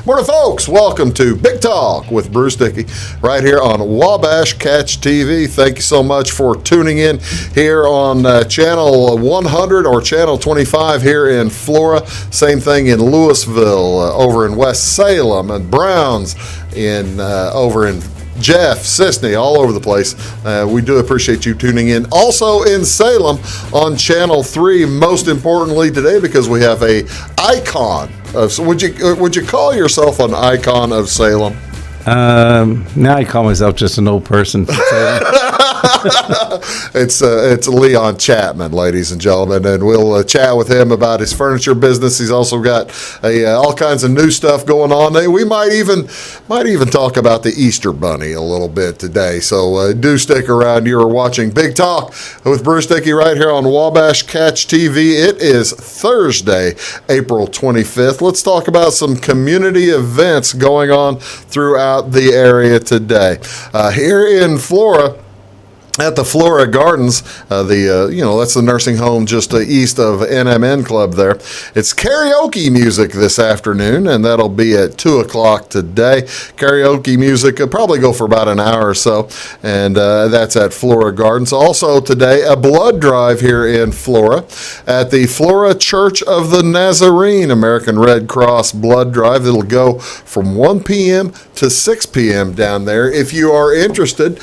Morning, folks. Welcome to Big Talk with Bruce Dickey right here on Wabash Catch TV. Thank you so much for tuning in here on Channel 100 or Channel 25 here in Flora. Same thing in Louisville, over in West Salem, and Browns over in Jeff, Sisney, all over the place. We do appreciate you tuning in. Also in Salem on Channel 3, most importantly today, because we have a icon of, would you call yourself an icon of Salem? Now I call myself just an old person from Salem. It's Leon Chapman, ladies and gentlemen, and we'll chat with him about his furniture business. He's also got all kinds of new stuff going on. We might even talk about the Easter Bunny a little bit today. So do stick around. You're watching Big Talk with Bruce Dickey right here on Wabash Catch TV. It is Thursday, April 25th. Let's talk about some community events going on throughout the area today. Here in Flora, at the Flora Gardens, that's the nursing home just east of NMN Club there. It's karaoke music this afternoon, and that'll be at 2 o'clock today. Karaoke music will probably go for about an hour or so, and that's at Flora Gardens. Also today, a blood drive here in Flora at the Flora Church of the Nazarene, American Red Cross blood drive. It'll go from 1 p.m. to 6 p.m. down there. If you are interested,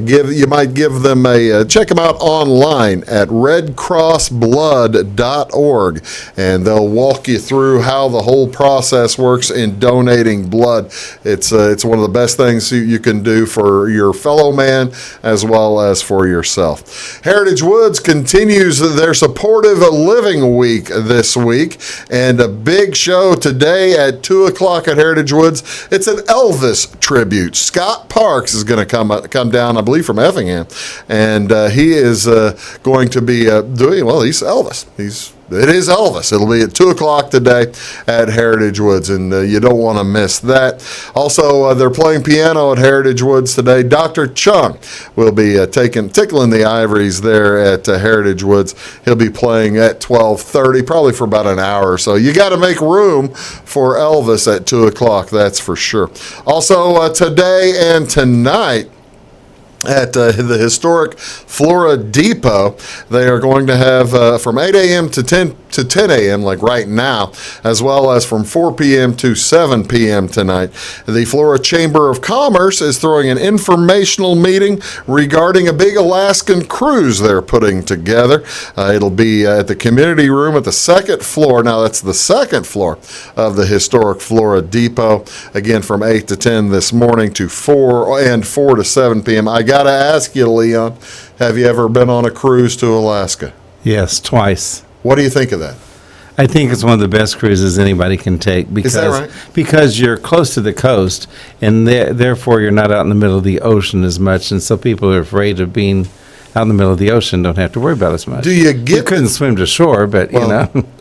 you might give them check them out online at redcrossblood.org, and they'll walk you through how the whole process works in donating blood. It's one of the best things you can do for your fellow man as well as for yourself. Heritage Woods continues their supportive living week this week, and a big show today at 2 o'clock at Heritage Woods. It's an Elvis tribute. Scott Parks is going to come down, I believe, from Effingham. And he is going to be he's Elvis. It is Elvis. It'll be at 2 o'clock today at Heritage Woods, and you don't want to miss that. Also, they're playing piano at Heritage Woods today. Dr. Chung will be tickling the ivories there at Heritage Woods. He'll be playing at 12:30, probably for about an hour or so. You got to make room for Elvis at 2 o'clock, that's for sure. Also, today and tonight, at the historic Flora Depot, they are going to have from 8 a.m. to 10 a.m. like right now, as well as from 4 p.m. to 7 p.m. tonight. The Flora Chamber of Commerce is throwing an informational meeting regarding a big Alaskan cruise they're putting together. It'll be at the community room at the second floor. Now, that's the second floor of the historic Flora Depot. Again, from 8 to 10 this morning to 4 to 7 p.m. I got to ask you, Leon, have you ever been on a cruise to Alaska? Yes, twice. What do you think of that? I think it's one of the best cruises anybody can take because, is that right? Because you're close to the coast, and therefore you're not out in the middle of the ocean as much, and so people who are afraid of being out in the middle of the ocean don't have to worry about as much. You couldn't swim to shore, but do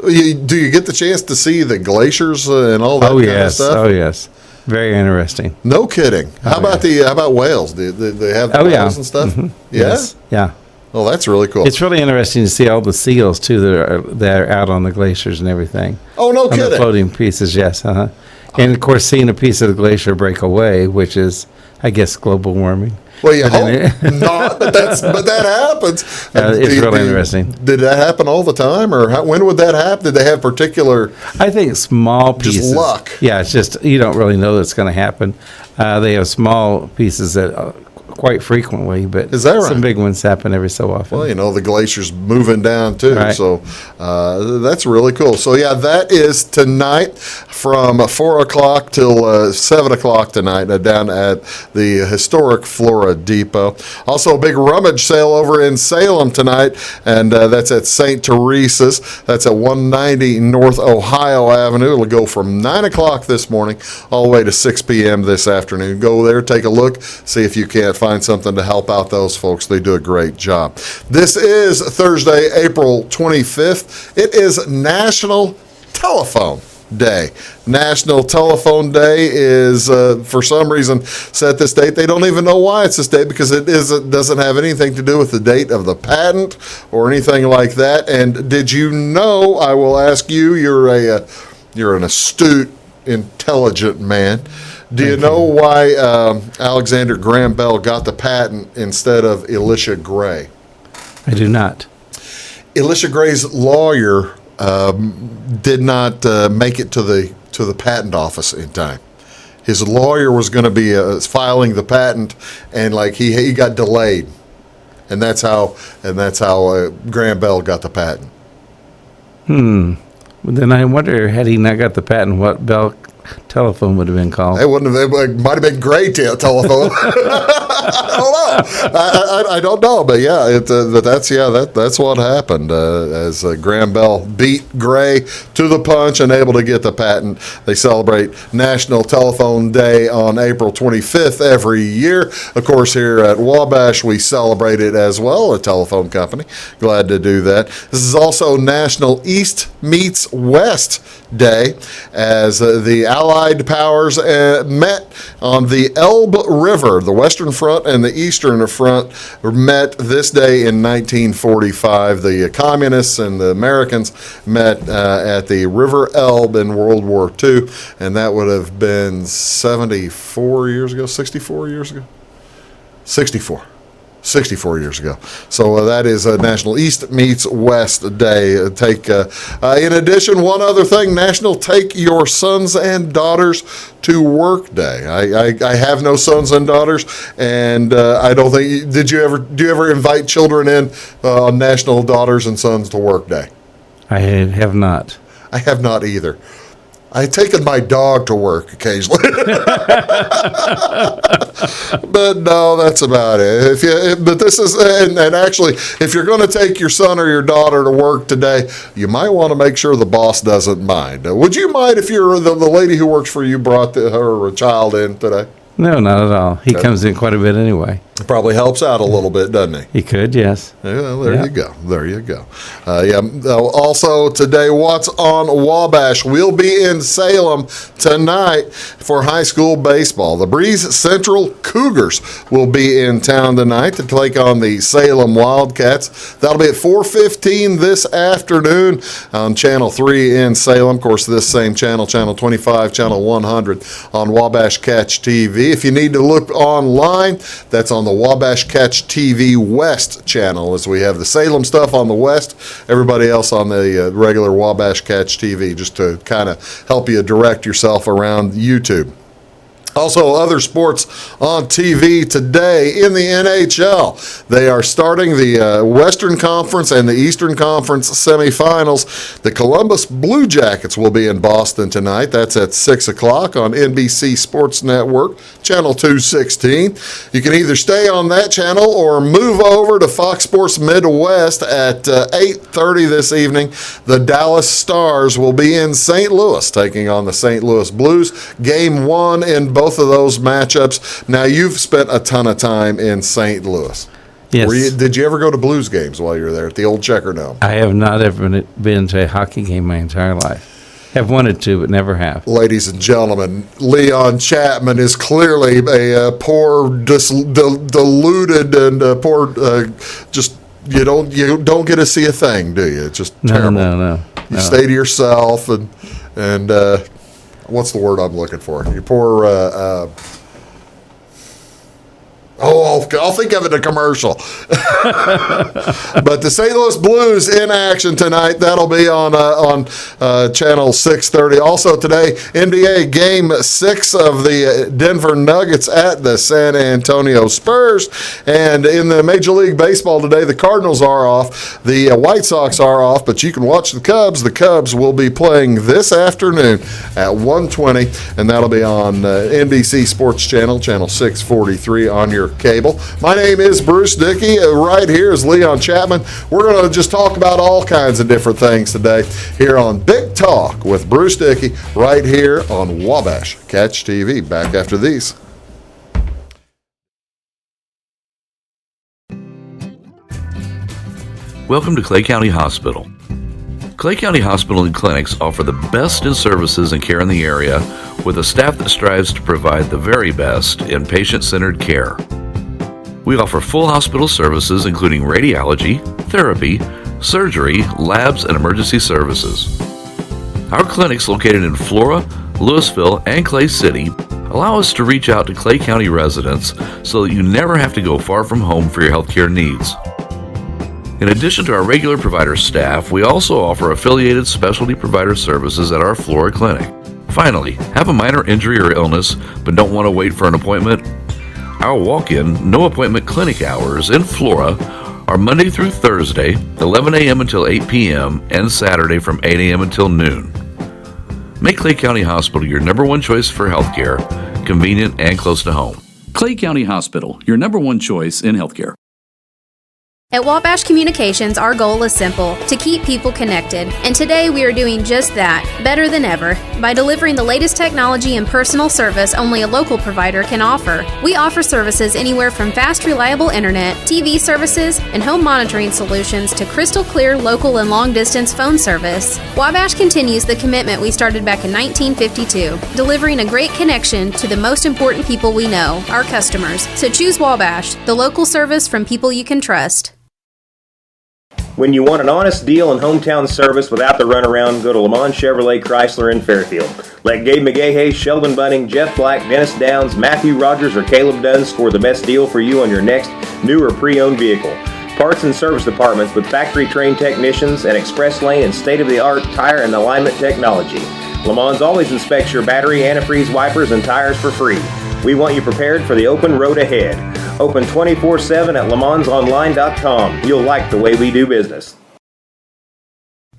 you get the chance to see the glaciers and all that kind of stuff? Oh, yes. Very interesting. No kidding. How about whales? Do they have the whales and stuff? Mm-hmm. Yeah? Yes. Yeah. Oh, that's really cool. It's really interesting to see all the seals, too, that are out on the glaciers and everything. Oh, no kidding. The floating pieces, yes. And, of course, seeing a piece of the glacier break away, which is, I guess, global warming. Well, you hope not, but that happens. It's really interesting. Did that happen all the time, or when would that happen? Did they have particular? I think small pieces. Just luck. Yeah, it's just you don't really know that's going to happen. They have small pieces that quite frequently, but is that right? Some big ones happen every so often. Well, the glacier's moving down too, right. So that's really cool. So yeah, that is tonight from 4 o'clock till 7 o'clock tonight down at the historic Flora Depot. Also, a big rummage sale over in Salem tonight, and that's at St. Teresa's. That's at 190 North Ohio Avenue. It'll go from 9 o'clock this morning all the way to 6 p.m. this afternoon. Go there, take a look, see if you can't find something to help out those folks. They do a great job. This is Thursday, April 25th. It is National Telephone Day. National Telephone Day is, for some reason, set this date. They don't even know why it's this date because it doesn't have anything to do with the date of the patent or anything like that. And did you know, I will ask you, you're an astute intelligent man. Do you know why Alexander Graham Bell got the patent instead of Elisha Gray? I do not. Elisha Gray's lawyer did not make it to the patent office in time. His lawyer was going to be filing the patent, and he got delayed, and that's how Graham Bell got the patent. Well, then I wonder, had he not got the patent, what Bell telephone would have been called? It wouldn't have. It might have been Gray telephone. I don't know, but yeah, that's what happened. As Graham Bell beat Gray to the punch and able to get the patent. They celebrate National Telephone Day on April 25th every year. Of course, here at Wabash, we celebrate it as well. A telephone company, glad to do that. This is also National East Meets West Day, as the Allied powers met on the Elbe River. The Western Front and the Eastern Front met this day in 1945. The Communists and the Americans met at the River Elbe in World War II, and that would have been 64 years ago. 64 years ago. So that is National East Meets West Day. In addition, one other thing, National Take Your Sons and Daughters to Work Day. I have no sons and daughters, and I don't think, do you ever invite children in on National Daughters and Sons to Work Day? I have not. I have not either. I've taken my dog to work occasionally. But no, that's about it. But this is, and actually, if you're going to take your son or your daughter to work today, you might want to make sure the boss doesn't mind. Would you mind if the lady who works for you brought her child in today? No, not at all. He comes in quite a bit anyway. It probably helps out a little bit, doesn't he? He could, yes. Yeah, there you go. Also today, what's on Wabash? We'll be in Salem tonight for high school baseball. The Breeze Central Cougars will be in town tonight to take on the Salem Wildcats. That'll be at 4:15 this afternoon on Channel 3 in Salem. Of course, this same channel, Channel 25, Channel 100 on Wabash Catch TV. If you need to look online, that's on the Wabash Catch TV West channel, as we have the Salem stuff on the West, everybody else on the regular Wabash Catch TV, just to kind of help you direct yourself around YouTube. Also, other sports on TV today in the NHL. They are starting the Western Conference and the Eastern Conference semifinals. The Columbus Blue Jackets will be in Boston tonight. That's at 6 o'clock on NBC Sports Network, Channel 216. You can either stay on that channel or move over to Fox Sports Midwest at 8:30 this evening. The Dallas Stars will be in St. Louis, taking on the St. Louis Blues. Game 1 in both of those matchups. Now, you've spent a ton of time in St. Louis. Yes. Did you ever go to Blues games while you were there at the old Checker Dome? I have not ever been to a hockey game my entire life. Have wanted to, but never have. Ladies and gentlemen, Leon Chapman is clearly a poor, deluded, and poor. Just you don't get to see a thing, do you? It's just terrible. No. You stay to yourself, and what's the word I'm looking for? You poor. I'll think of it in a commercial. But the St. Louis Blues in action tonight. That'll be on Channel 630. Also today, NBA Game 6 of the Denver Nuggets at the San Antonio Spurs. And in the Major League Baseball today, the Cardinals are off. The White Sox are off, but you can watch the Cubs. The Cubs will be playing this afternoon at 1:20, and that'll be on NBC Sports Channel, Channel 643 on your cable. My name is Bruce Dickey. Right here is Leon Chapman. We're going to just talk about all kinds of different things today here on Big Talk with Bruce Dickey, right here on Wabash Catch TV. Back after these. Welcome to Clay County Hospital. Clay County Hospital and Clinics offer the best in services and care in the area, with a staff that strives to provide the very best in patient-centered care. We offer full hospital services including radiology, therapy, surgery, labs, and emergency services. Our clinics located in Flora, Louisville, and Clay City, allow us to reach out to Clay County residents so that you never have to go far from home for your healthcare needs. In addition to our regular provider staff, we also offer affiliated specialty provider services at our Flora clinic. Finally, have a minor injury or illness but don't want to wait for an appointment? Our walk-in, no-appointment clinic hours in Flora are Monday through Thursday, 11 a.m. until 8 p.m., and Saturday from 8 a.m. until noon. Make Clay County Hospital your number one choice for healthcare, convenient and close to home. Clay County Hospital, your number one choice in healthcare. At Wabash Communications, our goal is simple, to keep people connected. And today we are doing just that, better than ever, by delivering the latest technology and personal service only a local provider can offer. We offer services anywhere from fast, reliable internet, TV services, and home monitoring solutions to crystal clear local and long-distance phone service. Wabash continues the commitment we started back in 1952, delivering a great connection to the most important people we know, our customers. So choose Wabash, the local service from people you can trust. When you want an honest deal and hometown service without the runaround, go to Lamont Chevrolet Chrysler in Fairfield. Let Gabe McGahey, Sheldon Bunning, Jeff Black, Dennis Downs, Matthew Rogers, or Caleb Dunn score the best deal for you on your next new or pre-owned vehicle. Parts and service departments with factory-trained technicians and express lane and state-of-the-art tire and alignment technology. Lamont's always inspects your battery, antifreeze, wipers, and tires for free. We want you prepared for the open road ahead. Open 24/7 at LaMonsOnline.com. You'll like the way we do business.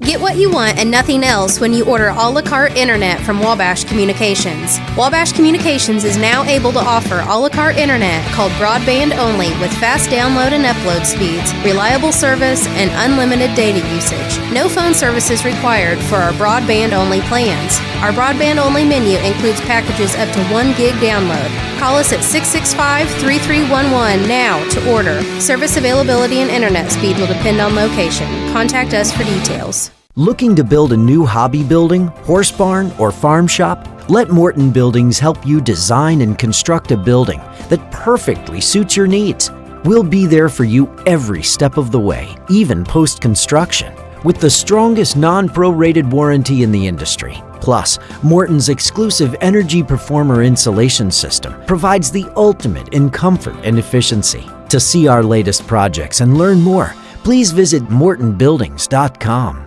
Get what you want and nothing else when you order a la carte internet from Wabash Communications. Wabash Communications is now able to offer a la carte internet called broadband only with fast download and upload speeds, reliable service, and unlimited data usage. No phone services required for our broadband only plans. Our broadband only menu includes packages up to 1 gig download. Call us at 665-3311 now to order. Service availability and internet speed will depend on location. Contact us for details. Looking to build a new hobby building, horse barn, or farm shop? Let Morton Buildings help you design and construct a building that perfectly suits your needs. We'll be there for you every step of the way, even post-construction, with the strongest non-prorated warranty in the industry. Plus, Morton's exclusive Energy Performer insulation system provides the ultimate in comfort and efficiency. To see our latest projects and learn more, please visit mortonbuildings.com.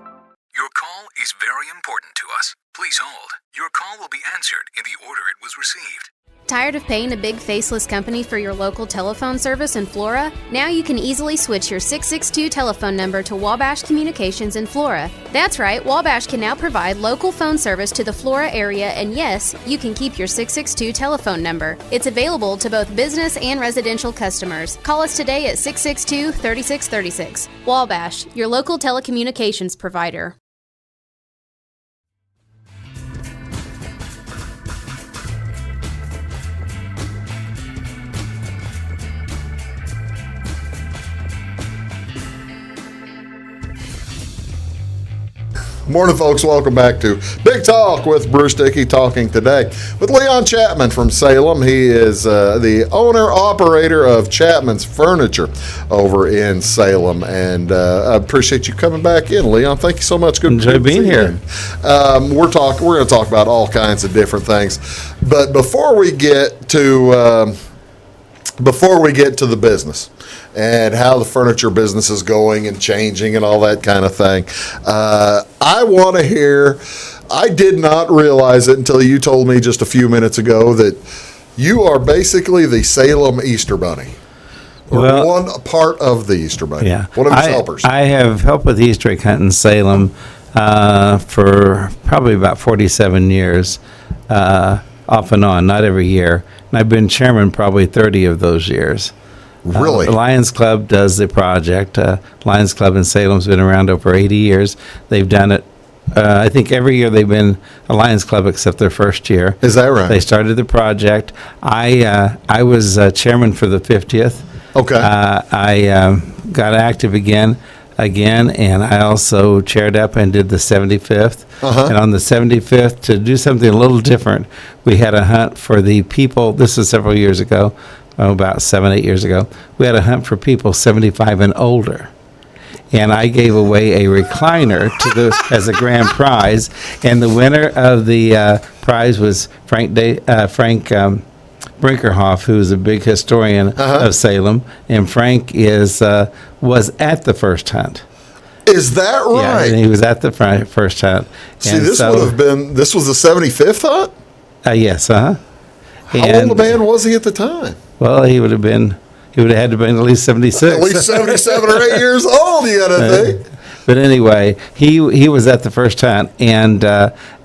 Your call is very important to us. Please hold. Your call will be answered in the order it was received. Tired of paying a big faceless company for your local telephone service in Flora? Now you can easily switch your 662 telephone number to Wabash Communications in Flora. That's right, Wabash can now provide local phone service to the Flora area, and yes, you can keep your 662 telephone number. It's available to both business and residential customers. Call us today at 662-3636. Wabash, your local telecommunications provider. Morning, folks. Welcome back to Big Talk with Bruce Dickey, talking today with Leon Chapman from Salem. He is the owner-operator of Chapman's Furniture over in Salem, and I appreciate you coming back in, Leon. Thank you so much. Good Enjoy being here. We're going to talk about all kinds of different things, but before we get to the business and how the furniture business is going and changing and all that kind of thing, I want to hear, I did not realize it until you told me just a few minutes ago that you are basically the Salem Easter Bunny. Or one part of the Easter Bunny. Yeah. One of his helpers. I have helped with the Easter egg hunt in Salem for probably about 47 years, off and on, not every year. And I've been chairman probably 30 of those years. Really? The Lions Club does the project. Lions Club in Salem's been around over 80 years. They've done it, I think every year they've been a Lions Club except their first year. Is that right? They started the project. I was chairman for the 50th. Okay. I got active again, and I also chaired up and did the 75th. And on the 75th, to do something a little different, we had a hunt for the people. This was several years ago, about 7-8 years ago. We had a hunt for people 75 and older. And I gave away a recliner as a grand prize. And the winner of the prize was Frank Brinkerhoff, who's a big historian of Salem, and Frank was at the first hunt. Is that right? Yeah, and he was at the first hunt. See, this was the 75th hunt? Yes, How old a man was he at the time? Well, he would have had to be at least 76. At least 77 or 8 years old, you got to think. But anyway, he was at the first hunt, and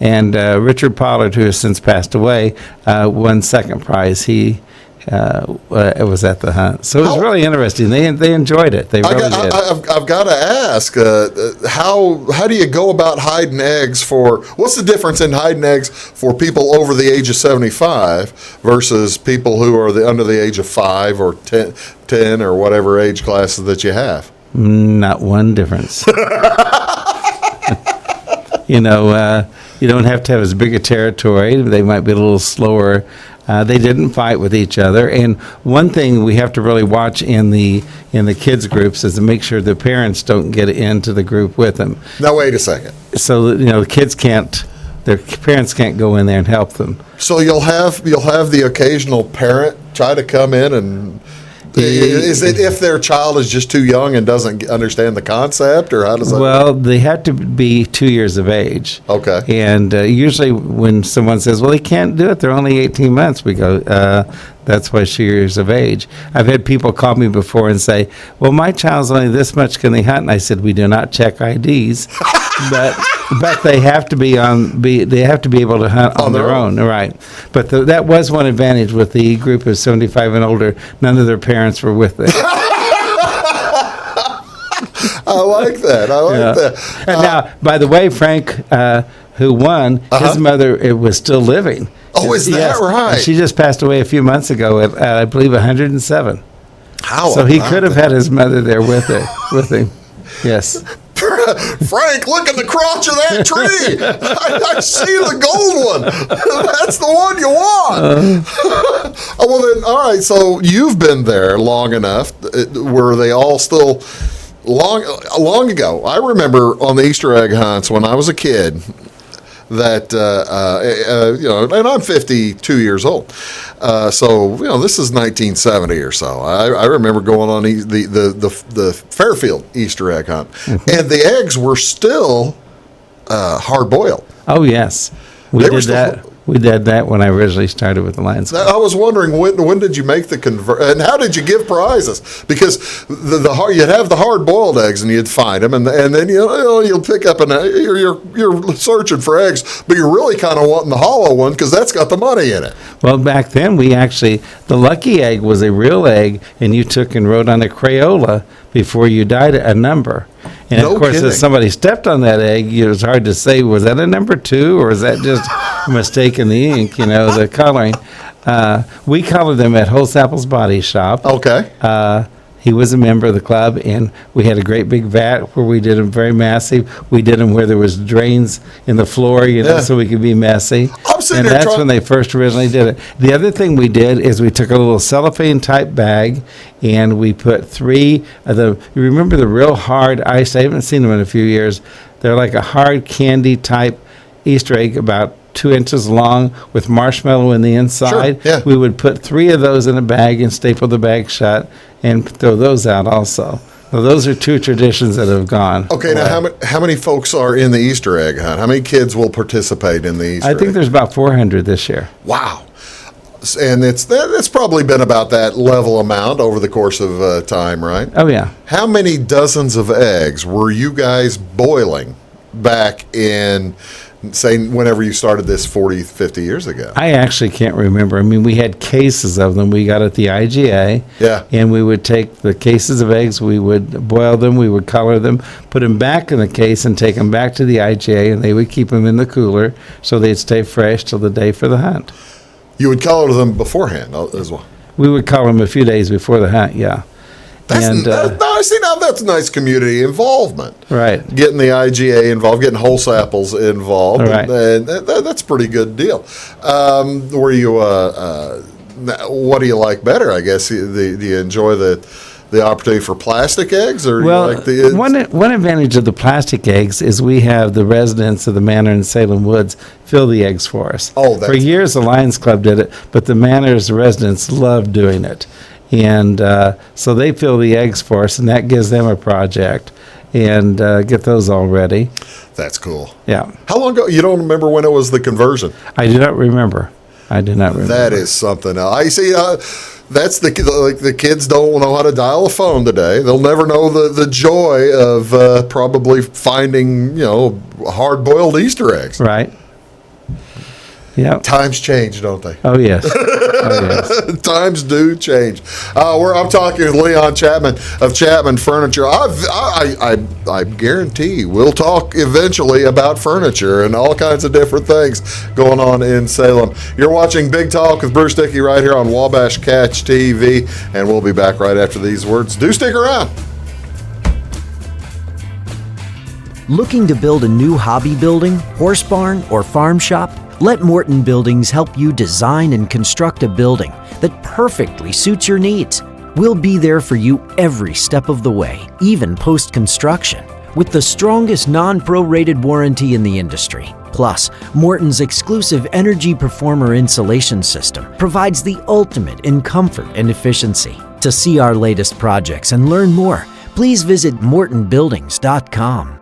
Richard Pollard, who has since passed away, won second prize. He was at the hunt, so it was really interesting. They enjoyed it. They really did. I've got to ask, how do you go about hiding eggs what's the difference in hiding eggs for people over the age of 75 versus people who are under the age of 5 or 10 or whatever age classes that you have? Not one difference. You don't have to have as big a territory. They might be a little slower. They didn't fight with each other. And one thing we have to really watch in the kids groups is to make sure the parents don't get into the group with them. Now wait a second. So the kids their parents can't go in there and help them. So you'll have the occasional parent try to come in and. Is it if their child is just too young and doesn't understand the concept, or how does that Well, they have to be 2 years of age. Okay. And usually when someone says, well, they can't do it, they're only 18 months, we go, that's why 2 years of age. I've had people call me before and say, well, my child's only this much, can they hunt? And I said, we do not check IDs, but they have to be able to hunt on their own. Right. But that was one advantage with the group of 75 and older. None of their parents were with them. I like that. that. And now, by the way, Frank, who won, his mother was still living. Oh, is that right? She just passed away a few months ago at I believe, 107. So he could have had his mother there with him. Yes. Frank, look at the crotch of that tree. I see the gold one. That's the one you want. Well, then, all right. So you've been there long enough. Were they all still long ago? I remember on the Easter egg hunts when I was a kid. That and I'm 52 years old, so this is 1970 or so. I remember going on the Fairfield Easter egg hunt, and the eggs were still hard boiled. Oh yes, we did that. We did that when I originally started with the Lions Club. I was wondering when did you make the and how did you give prizes? Because you'd have the hard boiled eggs and you'd find them, and then you'll pick up you're searching for eggs, but you're really kind of wanting the hollow one because that's got the money in it. Well, back then the lucky egg was a real egg, and you took and wrote on a Crayola before you died a number. And of course, if somebody stepped on that egg, it was hard to say, was that a number 2 or was that just a mistake in the ink, the coloring. We colored them at Holsappl's Body Shop. Okay. He was a member of the club, and we had a great big vat where we did them very massive. We did them where there was drains in the floor, so we could be messy. And that's when they first originally did it. The other thing we did is we took a little cellophane-type bag, and we put 3 of you remember the real hard ice? I haven't seen them in a few years. They're like a hard candy-type Easter egg, about 2 inches long with marshmallow in the inside. Sure, yeah. We would put 3 of those in a bag and staple the bag shut and throw those out also. Well, those are 2 traditions that have gone. Okay, now how many folks are in the Easter egg hunt? How many kids will participate in the Easter egg? I think there's about 400 this year. Wow. And it's probably been about that level amount over the course of time, right? Oh, yeah. How many dozens of eggs were you guys boiling back in, say, whenever you started this 40, 50 years ago? I actually can't remember. I mean, we had cases of them. We got at the IGA. Yeah. And we would take the cases of eggs, we would boil them, we would color them, put them back in the case and take them back to the IGA, and they would keep them in the cooler so they'd stay fresh till the day for the hunt. You would color them beforehand as well? We would color them a few days before the hunt, yeah. That's nice community involvement. Right. Getting the IGA involved, getting Holsapples involved. Right. And that's a pretty good deal. What do you like better, I guess? Do you enjoy the the opportunity for plastic eggs, or Well, you like the one advantage of the plastic eggs is we have the residents of the manor in Salem Woods fill the eggs for us. Oh, for that's- years the Lions Club did it, but the manor's residents love doing it, and so they fill the eggs for us, and that gives them a project, and get those all ready. That's cool. Yeah, How long ago? You don't remember when it was the conversion? I do not remember. That is something else. I see. That's the kids don't know how to dial a phone today. They'll never know the joy of probably finding hard-boiled Easter eggs. Right. Yeah. Times change, don't they? Oh yes. Oh yes. Times do change. I'm talking with Leon Chapman of Chapman Furniture. I guarantee we'll talk eventually about furniture and all kinds of different things going on in Salem. You're watching Big Talk with Bruce Dickey right here on Wabash Catch TV, and we'll be back right after these words. Do stick around. Looking to build a new hobby building, horse barn, or farm shop? Let Morton Buildings help you design and construct a building that perfectly suits your needs. We'll be there for you every step of the way, even post-construction, with the strongest non-prorated warranty in the industry. Plus, Morton's exclusive Energy Performer insulation system provides the ultimate in comfort and efficiency. To see our latest projects and learn more, please visit mortonbuildings.com.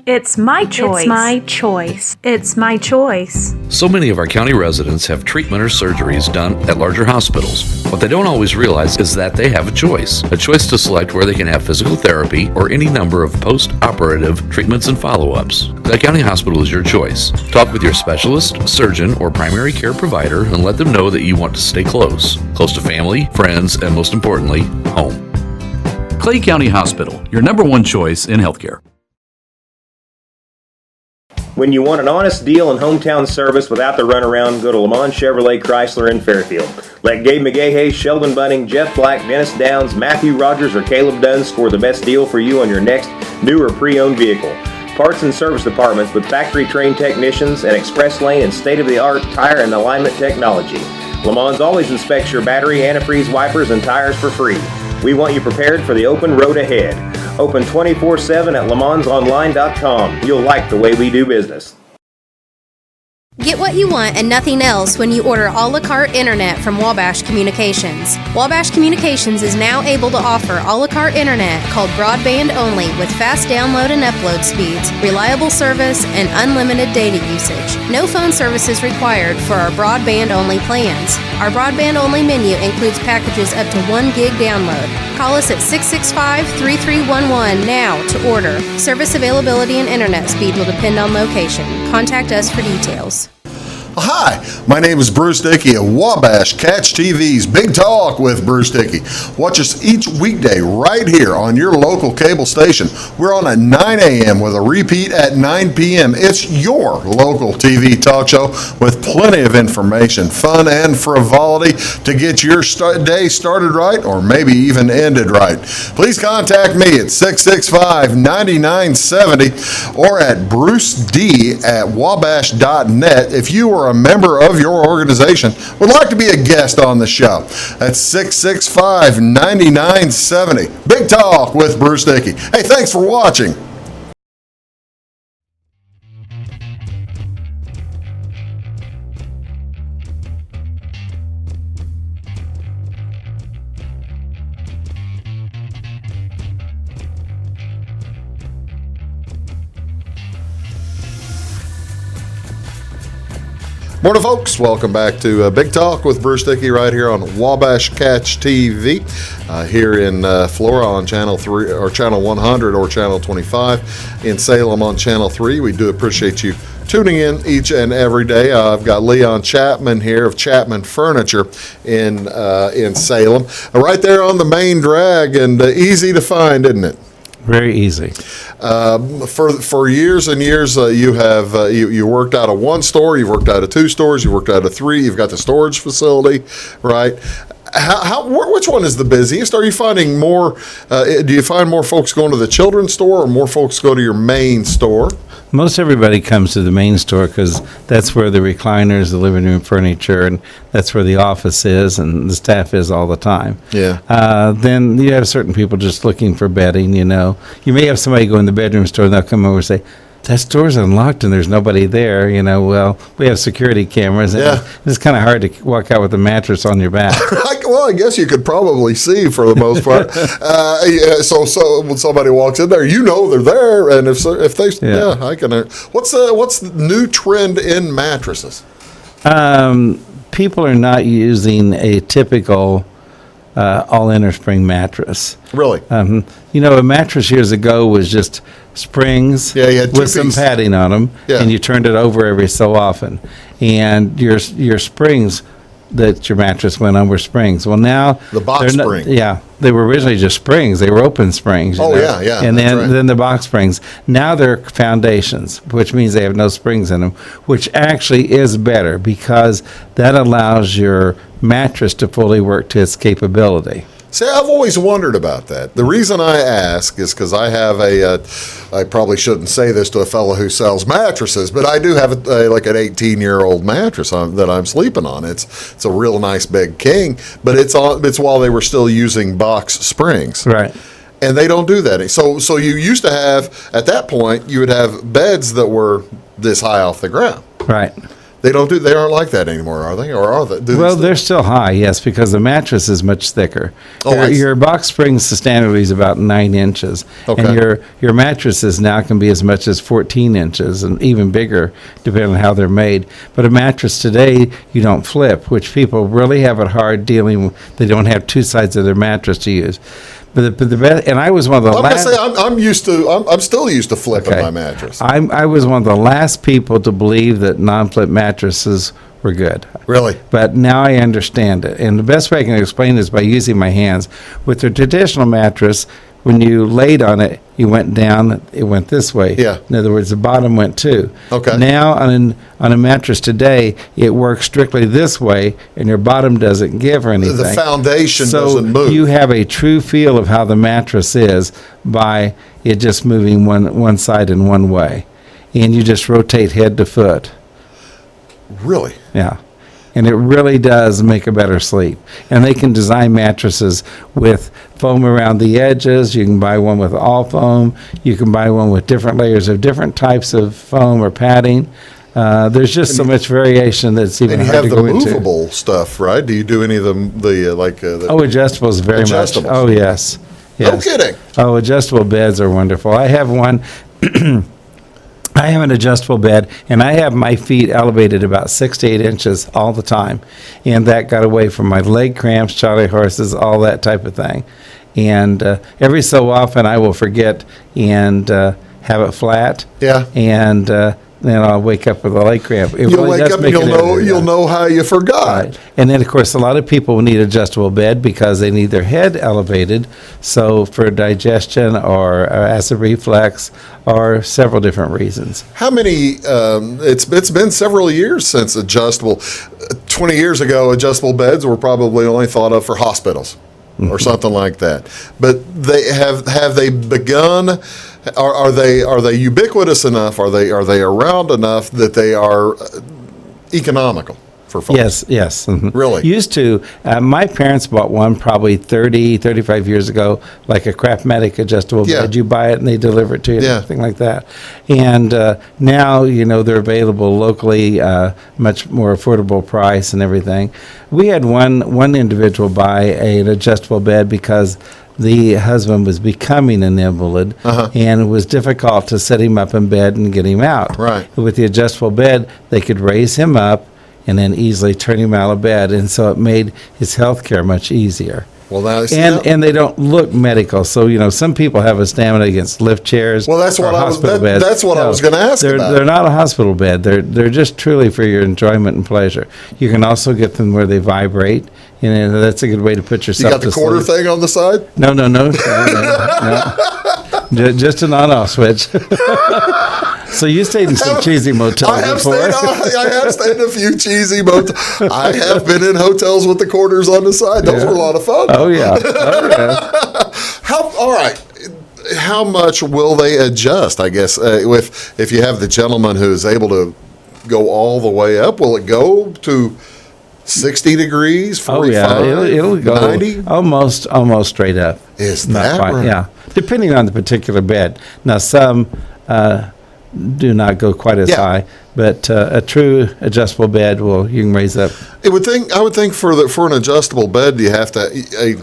It's my choice. It's my choice. It's my choice. So many of our county residents have treatment or surgeries done at larger hospitals. What they don't always realize is that they have a choice to select where they can have physical therapy or any number of post-operative treatments and follow-ups. Clay County Hospital is your choice. Talk with your specialist, surgeon, or primary care provider and let them know that you want to stay close to family, friends, and most importantly, home. Clay County Hospital, your number one choice in healthcare. When you want an honest deal and hometown service without the runaround, go to Lamont Chevrolet Chrysler in Fairfield. Let Gabe McGahey, Sheldon Bunning, Jeff Black, Dennis Downs, Matthew Rogers, or Caleb Dunn score the best deal for you on your next new or pre-owned vehicle. Parts and service departments with factory-trained technicians and express lane and state-of-the-art tire and alignment technology. Lamont always inspects your battery, antifreeze, wipers, and tires for free. We want you prepared for the open road ahead. Open 24/7 at LeMansOnline.com. You'll like the way we do business. Get what you want and nothing else when you order a la carte internet from Wabash Communications. Wabash Communications is now able to offer a la carte internet called broadband only with fast download and upload speeds, reliable service, and unlimited data usage. No phone service is required for our broadband only plans. Our broadband only menu includes packages up to 1 gig download. Call us at 665-3311 now to order. Service availability and internet speed will depend on location. Contact us for details. Hi, my name is Bruce Dickey of Wabash Catch TV's Big Talk with Bruce Dickey. Watch us each weekday right here on your local cable station. We're on at 9 a.m. with a repeat at 9 p.m. It's your local TV talk show with plenty of information, fun, and frivolity to get your day started right or maybe even ended right. Please contact me at 665-9970 or at bruced@wabash.net if you are a member of your organization would like to be a guest on the show. That's 665-9970. Big Talk with Bruce Dickey. Hey, thanks for watching. Morning, folks. Welcome back to Big Talk with Bruce Dickey right here on Wabash Catch TV here in Flora on Channel 3 or Channel 100 or Channel 25, in Salem on Channel 3. We do appreciate you tuning in each and every day. I've got Leon Chapman here of Chapman Furniture in Salem, right there on the main drag, and easy to find, isn't it? Very easy. For years and years, you have you worked out of one store, you've worked out of two stores, you worked out of three, you've got the storage facility, right? Which one is the busiest? Are you finding more? Do you find more folks going to the children's store, or more folks go to your main store? Most everybody comes to the main store because that's where the recliners, the living room furniture, and that's where the office is and the staff is all the time. Yeah. Then you have certain people just looking for bedding, You may have somebody go in the bedroom store and they'll come over and say, that store's unlocked and there's nobody there. Well, we have security cameras. And it's kind of hard to walk out with a mattress on your back. Well, I guess you could probably see for the most part. So when somebody walks in there, they're there, and if they, I can. What's the new trend in mattresses? People are not using a typical all innerspring mattress. Really? A mattress years ago was just springs you had with some padding on them, and you turned it over every so often. And your springs that your mattress went on were springs. Well, now the box spring. They were originally just springs. They were open springs. And then the box springs. Now they're foundations, which means they have no springs in them, which actually is better because that allows your mattress to fully work to its capability. See, I've always wondered about that. The reason I ask is because I have I probably shouldn't say this to a fellow who sells mattresses, but I do have like an 18-year-old mattress that I'm sleeping on. It's a real nice big king, but it's while they were still using box springs. Right. And they don't do that. So you used to have, at that point, you would have beds that were this high off the ground. Right. They aren't like that anymore, are they? Or are they? They're still high, yes, because the mattress is much thicker. Your box springs standardly is about 9 inches. Okay. And your mattresses now can be as much as 14 inches and even bigger, depending on how they're made. But a mattress today, you don't flip, which people really have it hard dealing with. They don't have two sides of their mattress to use. But the best, and I was one of the last. I'm still used to flipping my mattress. I was one of the last people to believe that non-flip mattresses were good. Really? But now I understand it, and the best way I can explain is by using my hands. With the traditional mattress, when you laid on it, you went down. It went this way. Yeah. In other words, the bottom went too. Okay. Now on a mattress today, it works strictly this way, and your bottom doesn't give or anything. The foundation doesn't move. So you have a true feel of how the mattress is by it just moving one side in one way, and you just rotate head to foot. Really? Yeah. And it really does make a better sleep. And they can design mattresses with foam around the edges. You can buy one with all foam. You can buy one with different layers of different types of foam or padding. There's just so much variation that it's even hard to go into. And you have the movable stuff, right? Do you do any of the adjustables very much. Oh, yes. No kidding. Oh, adjustable beds are wonderful. I have one. I have an adjustable bed, and I have my feet elevated about 6 to 8 inches all the time, and that got away from my leg cramps, charley horses, all that type of thing. And every so often, I will forget and have it flat. Yeah. And then I'll wake up with a leg cramp. You'll wake up and you'll know how you forgot. Right. And then, of course, a lot of people need adjustable bed because they need their head elevated, so for digestion or acid reflux or several different reasons. How many, it's been several years since adjustable, 20 years ago, adjustable beds were probably only thought of for hospitals or something like that. But they have they begun... Are they ubiquitous enough? Are they around enough that they are economical for folks? Yes. Mm-hmm. Really? Used to. My parents bought one probably 35 years ago, like a Craftmatic adjustable bed. You buy it and they deliver it to you, something like that. And now, they're available locally, much more affordable price and everything. We had one individual buy an adjustable bed because the husband was becoming an invalid, and it was difficult to set him up in bed and get him out. Right. With the adjustable bed, they could raise him up and then easily turn him out of bed, and so it made his health care much easier. Well, and they don't look medical, so some people have a stamina against lift chairs. Well, that's what I was going to ask about. They're not a hospital bed. They're just truly for your enjoyment and pleasure. You can also get them where they vibrate, and that's a good way to put yourself. You got the quarter thing on the side? No. No. Just an on-off switch. So you stayed in some cheesy motels I have before. I have stayed in a few cheesy motels. I have been in hotels with the quarters on the side. Those were a lot of fun. Oh yeah. Oh yeah. All right. How much will they adjust? I guess if you have the gentleman who is able to go all the way up, will it go to 60 degrees, 45, it'll go 90? almost straight up. Is Not that quite, right? yeah, depending on the particular bed. Now some do not go quite as high, but a true adjustable bed you can raise up. I would think for an adjustable bed, you have to.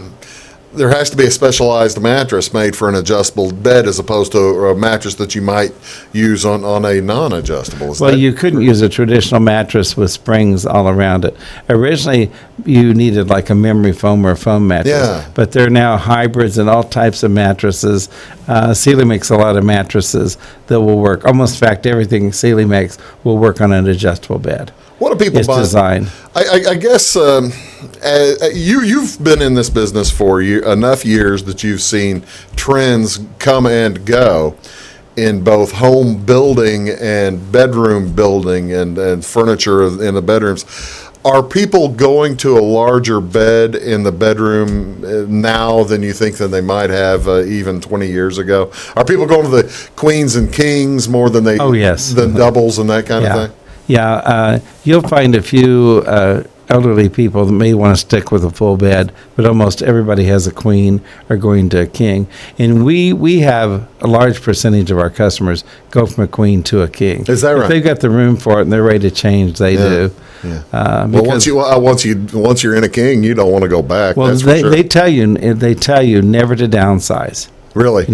There has to be a specialized mattress made for an adjustable bed as opposed to a mattress that you might use on a non-adjustable. You couldn't use a traditional mattress with springs all around it. Originally, you needed like a memory foam or a foam mattress, but there are now hybrids and all types of mattresses. Sealy makes a lot of mattresses that will work. Almost, in fact, everything Sealy makes will work on an adjustable bed. What do people buy? It's designed. I guess you've been in this business for enough years that you've seen trends come and go in both home building and bedroom building and furniture in the bedrooms. Are people going to a larger bed in the bedroom now than you think that they might have even 20 years ago? Are people going to the queens and kings more than than doubles and that kind of thing? Yeah, you'll find a few elderly people that may want to stick with a full bed, but almost everybody has a queen or going to a king. And we have a large percentage of our customers go from a queen to a king. Is that right? If they've got the room for it and they're ready to change, they do. Yeah. Well, once you're in a king, you don't want to go back. Well, that's for sure. they tell you never to downsize. Really?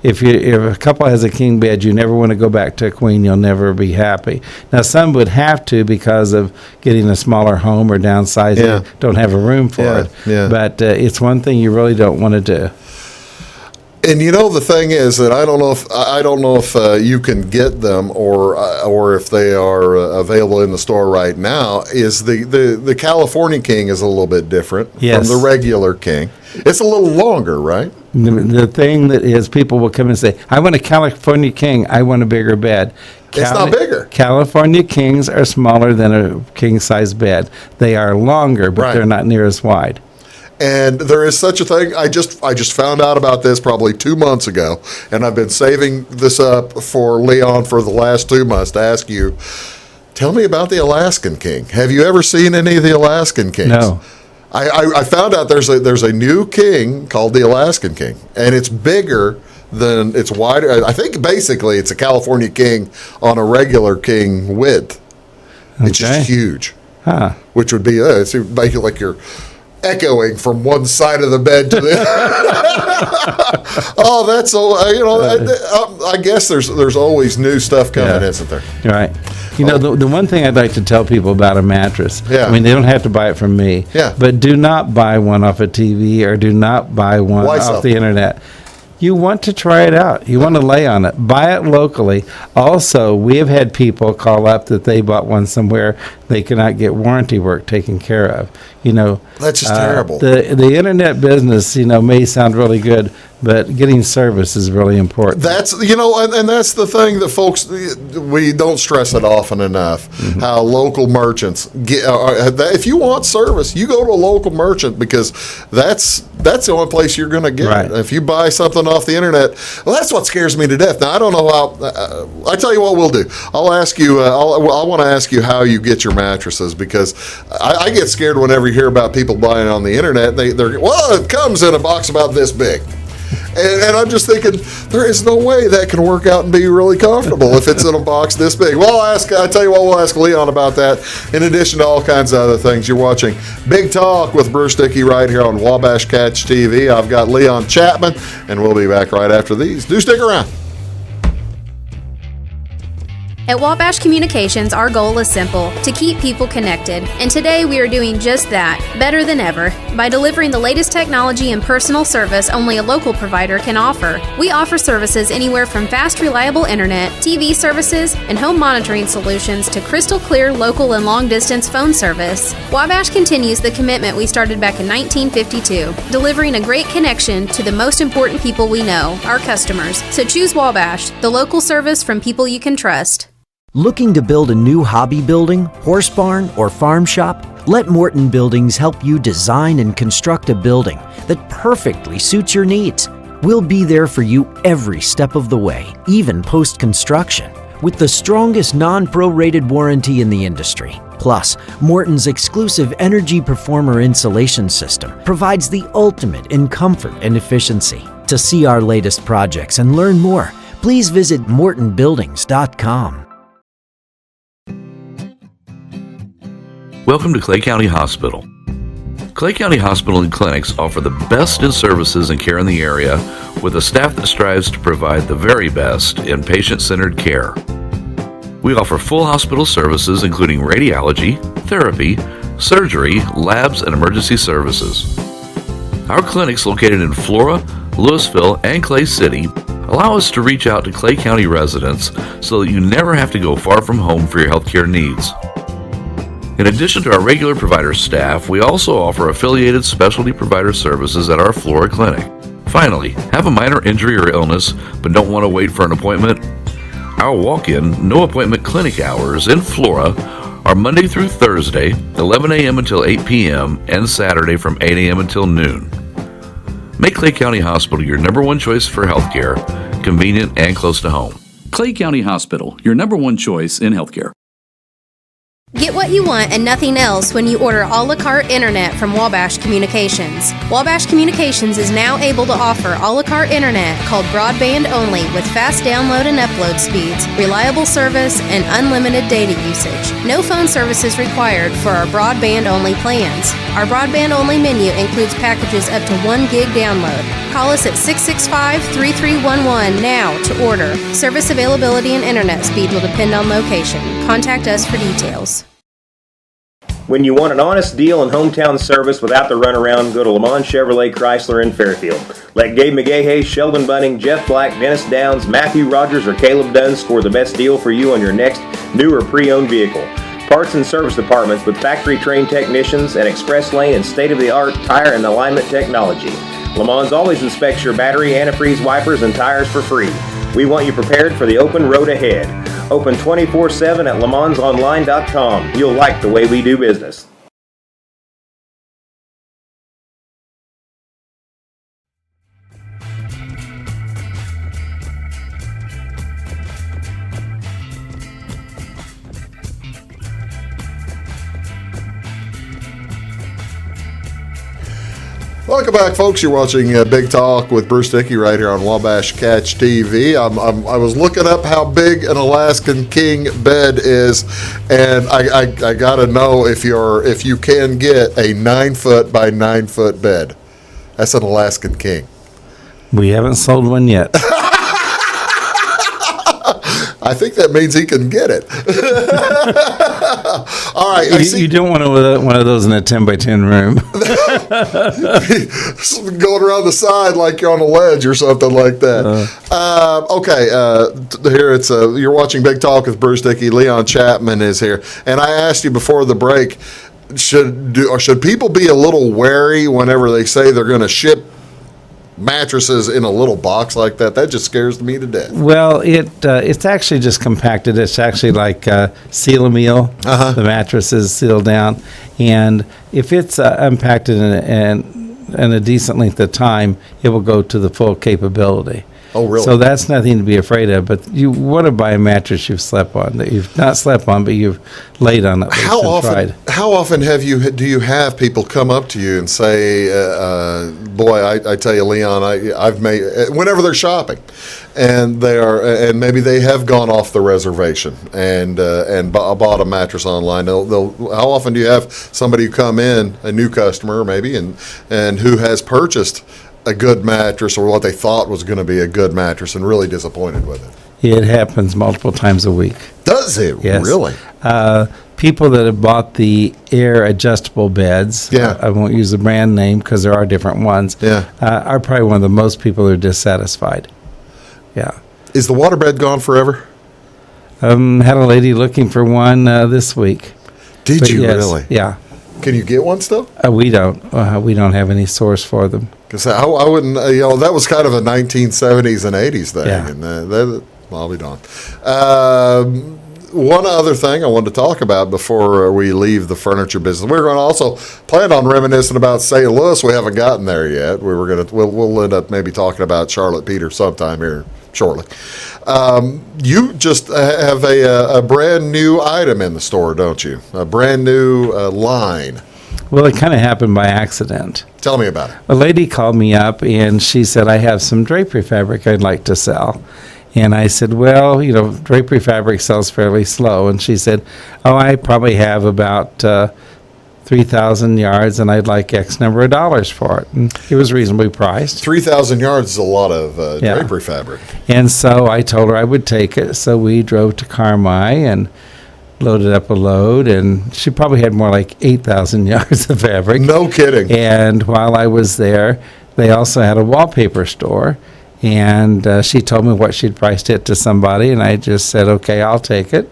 If a couple has a king bed, you never want to go back to a queen. You'll never be happy. Now, some would have to because of getting a smaller home or downsizing, don't have a room for it. Yeah. But it's one thing you really don't want to do. And the thing is that I don't know if you can get them or if they are available in the store right now. Is the California King is a little bit different from the regular King. It's a little longer, right? The thing that is, people will come and say, "I want a California King. I want a bigger bed." It's not bigger. California Kings are smaller than a king size bed. They are longer, but they're not near as wide. And there is such a thing. I just found out about this probably 2 months ago, and I've been saving this up for Leon for the last 2 months to ask you. Tell me about the Alaskan King. Have you ever seen any of the Alaskan Kings? No. I found out there's a new king called the Alaskan King, and it's bigger than it's wider. I think basically it's a California King on a regular king width. It's just huge, which would be it's basically like you're echoing from one side of the bed to the oh, that's I guess there's always new stuff coming, isn't there? Right. The one thing I'd like to tell people about a mattress, I mean, they don't have to buy it from me, but do not buy one off a TV or do not buy one off the internet. You want to try it out. You want to lay on it. Buy it locally. Also, we have had people call up that they bought one somewhere they could not get warranty work taken care of. That's just terrible. The internet business, may sound really good, but getting service is really important. That's and that's the thing that folks, we don't stress it often enough. Mm-hmm. How local merchants get. If you want service, you go to a local merchant because that's the only place you're going to get it. If you buy something off the internet, that's what scares me to death. Now I don't know how. I tell you what we'll do. I'll ask you. I want to ask you how you get your mattresses because I get scared whenever you hear about people buying on the internet. They're it comes in a box about this big. And I'm just thinking, there is no way that can work out and be really comfortable if it's in a box this big. Well, I tell you what, we'll ask Leon about that, in addition to all kinds of other things. You're watching Big Talk with Bruce Dickey right here on Wabash Catch TV. I've got Leon Chapman, and we'll be back right after these. Do stick around. At Wabash Communications, our goal is simple: to keep people connected. And today we are doing just that, better than ever, by delivering the latest technology and personal service only a local provider can offer. We offer services anywhere from fast, reliable internet, TV services, and home monitoring solutions to crystal clear local and long-distance phone service. Wabash continues the commitment we started back in 1952, delivering a great connection to the most important people we know, our customers. So choose Wabash, the local service from people you can trust. Looking to build a new hobby building, horse barn, or farm shop? Let Morton Buildings help you design and construct a building that perfectly suits your needs. We'll be there for you every step of the way, even post-construction, with the strongest non-prorated warranty in the industry. Plus, Morton's exclusive Energy Performer insulation system provides the ultimate in comfort and efficiency. To see our latest projects and learn more, please visit mortonbuildings.com. Welcome to Clay County Hospital. Clay County Hospital and Clinics offer the best in services and care in the area with a staff that strives to provide the very best in patient-centered care. We offer full hospital services including radiology, therapy, surgery, labs, and emergency services. Our clinics located in Flora, Louisville, and Clay City allow us to reach out to Clay County residents so that you never have to go far from home for your healthcare needs. In addition to our regular provider staff, we also offer affiliated specialty provider services at our Flora clinic. Finally, have a minor injury or illness but don't want to wait for an appointment? Our walk-in, no-appointment clinic hours in Flora are Monday through Thursday, 11 a.m. until 8 p.m., and Saturday from 8 a.m. until noon. Make Clay County Hospital your number one choice for healthcare, convenient and close to home. Clay County Hospital, your number one choice in healthcare. Get what you want and nothing else when you order a la carte internet from Wabash Communications. Wabash Communications is now able to offer a la carte internet called broadband only with fast download and upload speeds, reliable service, and unlimited data usage. No phone services required for our broadband only plans. Our broadband only menu includes packages up to 1 gig download. Call us at 665-3311 now to order. Service availability and internet speed will depend on location. Contact us for details. When you want an honest deal and hometown service without the runaround, go to Lamont Chevrolet Chrysler in Fairfield. Let Gabe McGahey, Sheldon Bunning, Jeff Black, Dennis Downs, Matthew Rogers, or Caleb Dunn score the best deal for you on your next new or pre-owned vehicle. Parts and service departments with factory-trained technicians and express lane and state-of-the-art tire and alignment technology. Lamont always inspects your battery, antifreeze, wipers, and tires for free. We want you prepared for the open road ahead. Open 24/7 at LeMansOnline.com. You'll like the way we do business. Welcome back, folks. You're watching Big Talk with Bruce Dickey right here on Wabash Catch TV. I was looking up how big an Alaskan King bed is, and I got to know if you can get a 9-foot by 9-foot bed. That's an Alaskan King. We haven't sold one yet. I think that means he can get it. All right. You don't want one of those in a 10 by 10 room. Going around the side like you're on a ledge or something like that. Here it's you're watching Big Talk with Bruce Dickey. Leon Chapman is here, and I asked you before the break, should people be a little wary whenever they say they're going to ship mattresses in a little box like that? That just scares me to death. Well, it's actually just compacted. It's actually like seal-a-meal. The mattress is sealed down, and if it's unpacked in a decent length of time, it will go to the full capability. Oh, really? So that's nothing to be afraid of. But you want to buy a mattress you've slept on, that you've not slept on, but you've laid on it. How often do you have people come up to you and say, "Boy, I tell you, Leon, I've made," whenever they're shopping, and maybe they have gone off the reservation and bought a mattress online. How often do you have somebody who come in, a new customer maybe, and who has purchased a good mattress or what they thought was going to be a good mattress and really disappointed with it? It happens multiple times a week. Does it Yes. really? People that have bought the air adjustable beds, Yeah. I won't use the brand name because there are different ones, Yeah. are probably one of the most people who are dissatisfied. Yeah. Is the waterbed gone forever? Had a lady looking for one this week. Did But you yes, really? Yeah. Can you get one still? We don't have any source for them. Because I wouldn't, that was kind of a 1970s and 80s thing. Yeah. And I'll be darned. One other thing I wanted to talk about before we leave the furniture business. We're going to also plan on reminiscing about St. Louis. We haven't gotten there yet. We'll end up maybe talking about Charlotte Peter sometime here shortly. You just have a brand new item in the store, don't you? A brand new line. Well, it kind of happened by accident. Tell me about it. A lady called me up and she said, I have some drapery fabric I'd like to sell. And I said, well, drapery fabric sells fairly slow. And she said, I probably have about 3,000 yards and I'd like X number of dollars for it. And it was reasonably priced. 3,000 yards is a lot of drapery fabric. And so I told her I would take it. So we drove to Carmi and loaded up a load. And she probably had more like 8,000 yards of fabric. No kidding. And while I was there, they also had a wallpaper store. And she told me what she'd priced it to somebody, and I just said, "Okay, I'll take it."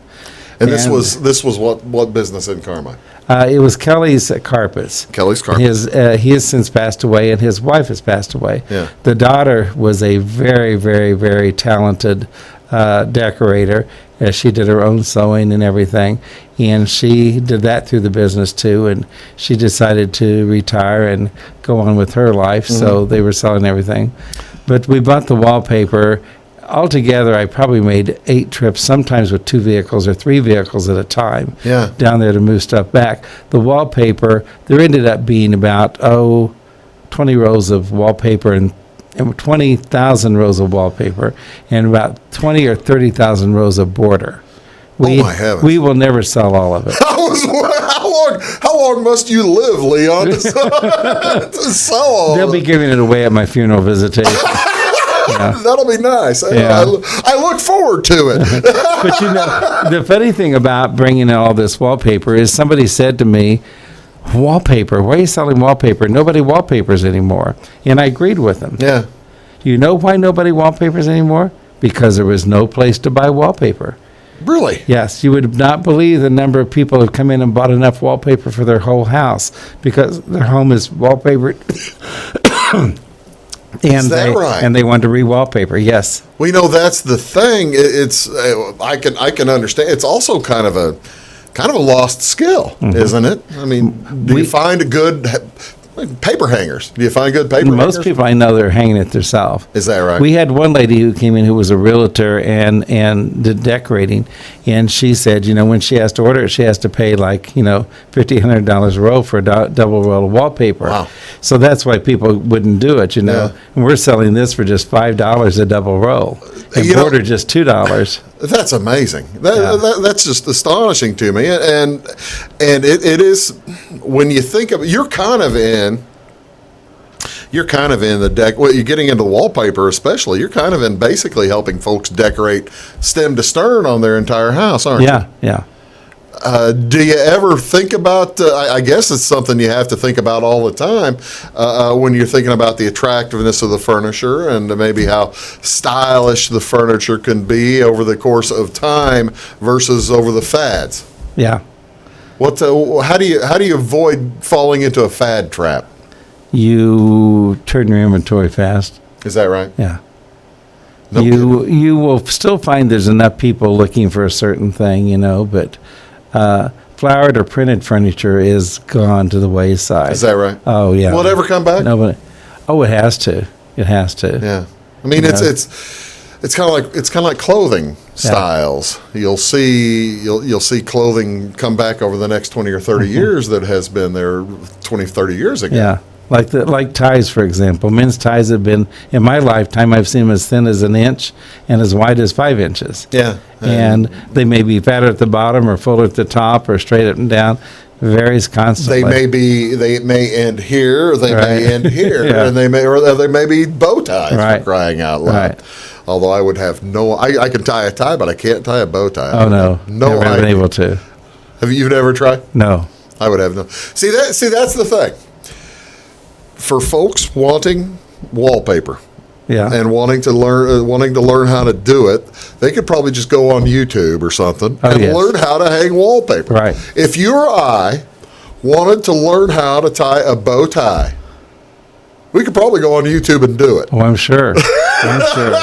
And this was what business in Carmi? It was Kelly's Carpets. Kelly's Carpets. He has since passed away, and his wife has passed away. Yeah. The daughter was a very, very, very talented decorator. She did her own sewing and everything, and she did that through the business too. And she decided to retire and go on with her life, so they were selling everything. But we bought the wallpaper. Altogether, I probably made 8 trips, sometimes with 2 vehicles or 3 vehicles at a time, Yeah. down there to move stuff back. The wallpaper, there ended up being about 20 rows of wallpaper and 20,000 rows of wallpaper and about 20 or 30,000 rows of border. My heavens. We will never sell all of it. How long must you live, Leon, to sell all They'll of be it? giving it away at my funeral visitation. That'll be nice. Yeah. I look forward to it. But the funny thing about bringing in all this wallpaper is somebody said to me, wallpaper, why are you selling wallpaper? Nobody wallpapers anymore. And I agreed with them. Yeah. You know why nobody wallpapers anymore? Because there was no place to buy wallpaper. Really? Yes, you would not believe the number of people who have come in and bought enough wallpaper for their whole house because their home is wallpapered. Is that right? And they want to re-wallpaper, yes. Well, that's the thing. It's I can understand. It's also kind of a lost skill, isn't it? I mean, do you find a good paper hangers? Do you find good paper hangers? Most people I know, they're hanging it themselves. Is that right? We had one lady who came in who was a realtor and did decorating, and she said, when she has to order it, she has to pay like, $50, $100 a roll for a double roll of wallpaper. Wow. So that's why people wouldn't do it, Yeah. And we're selling this for just $5 a double roll, and border just $2. That's amazing. That's just astonishing to me. And it is, when you think of it, you're kind of in the deck. Well, you're getting into wallpaper, especially. You're kind of in basically helping folks decorate stem to stern on their entire house, aren't you? Yeah. Do you ever think about? I guess it's something you have to think about all the time when you're thinking about the attractiveness of the furniture and maybe how stylish the furniture can be over the course of time versus over the fads. Yeah. How do you avoid falling into a fad trap? You turn your inventory fast. Is that right? Yeah. No You will still find there's enough people looking for a certain thing, but flowered or printed furniture is gone to the wayside. Is that right? Oh, yeah. Will it ever come back? No, but it has to. It has to. Yeah. I mean, it's kind of like clothing styles. You'll see clothing come back over the next 20 or 30 years that has been there 20, 30 years ago. Yeah. Like ties, for example. Men's ties have been, in my lifetime, I've seen them as thin as an inch and as wide as 5 inches. Yeah. And they may be fatter at the bottom or fuller at the top or straight up and down. Varies constantly. They may end here, they may end here, Yeah. and they may be bow ties, for crying out loud. Right. Although I would have I can tie a tie, but I can't tie a bow tie. Oh, no. No Never been idea. able to. Have you never tried? No. I would have no. See, that's the thing. For folks wanting wallpaper, Yeah. and wanting to learn how to do it, they could probably just go on YouTube or something and yes. learn how to hang wallpaper. Right. If you or I wanted to learn how to tie a bow tie, we could probably go on YouTube and do it. Oh, I'm sure. I'm sure.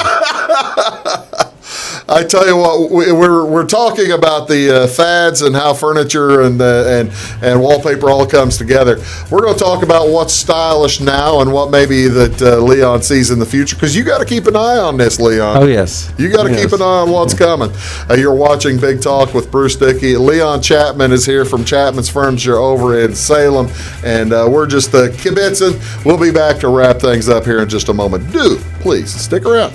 I tell you what, we're talking about the fads and how furniture and wallpaper all comes together. We're going to talk about what's stylish now and what maybe that Leon sees in the future, because you got to keep an eye on this, Leon. Oh, yes. You got to keep an eye on what's coming. You're watching Big Talk with Bruce Dickey. Leon Chapman is here from Chapman's Furniture over in Salem, and we're just kibitzing. We'll be back to wrap things up here in just a moment. Do please stick around.